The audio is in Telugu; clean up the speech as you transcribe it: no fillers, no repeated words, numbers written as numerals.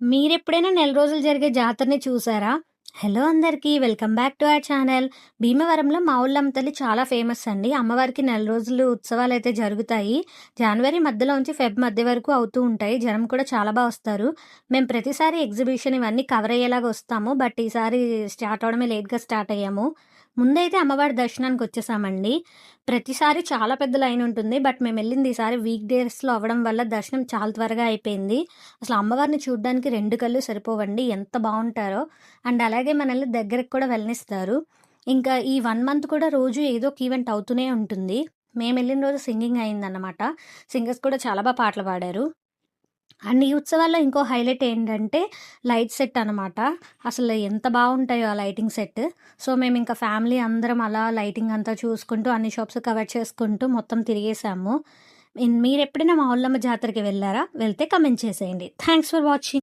మీరెప్పుడైనా నెల రోజులు జరిగే జాతరని చూసారా? హలో అందరికీ. Welcome back to our channel. భీమవరంలో మా ఊళ్ళమ్మ తల్లి చాలా ఫేమస్ అండి. అమ్మవారికి నెల రోజులు ఉత్సవాలైతే జరుగుతాయి. జనవరి మధ్యలో నుంచి ఫెబ్ మధ్య వరకు అవుతూ ఉంటాయి. జనం కూడా చాలా వస్తారు. మేము ప్రతిసారి ఎగ్జిబిషన్ ఇవన్నీ కవర్ అయ్యేలాగా వస్తాము. బట్ ఈసారి స్టార్ట్ అవ్వడమే లేట్‌గా స్టార్ట్ అయ్యాము. ముందైతే అమ్మవారి దర్శనానికొచ్చేసామండి. ప్రతిసారి చాలా పెద్ద లైన్ ఉంటుంది. బట్ మేమెళ్ళింది ఈసారి వీక్ డేస్‌లో అవ్వడం వల్ల దర్శనం చాలా త్వరగా అయిపోయింది. అసలు అమ్మవారిని చూడ్డానికి 2 కళ్ళు సరిపోవండి. ఎంత బావుంటారో. అండ్ అలాగే మనల్ని దగ్గరికి కూడా వెళ్ళనిస్తారు. ఇంకా ఈ 1 మంత్ కూడా రోజు ఏదో ఒక ఈవెంట్ అవుతూనే ఉంటుంది. మేమెళ్ళిన రోజు సింగింగ్ అయిందన్నమాట. సింగర్స్ కూడా చాలా పాటలు పాడారు. అండ్ ఈ ఉత్సవాల్లో ఇంకో హైలైట్ ఏంటంటే లైట్ సెట్ అనమాట. అసలు ఎంత బావుంటాయో ఆ లైటింగ్ సెట్. సో, మేమింక ఫ్యామిలీ అందరం అలా లైటింగ్ అంతా చూసుకుంటూ అన్ని షాప్స్ కవర్ చేసుకుంటూ మొత్తం తిరిగేసాము. మీరెప్పుడైనా మా ఊళ్ళమ్మ జాతరకి వెళ్లారా? వెళ్తే కామెంట్ చేసేయండి. Thanks for watching.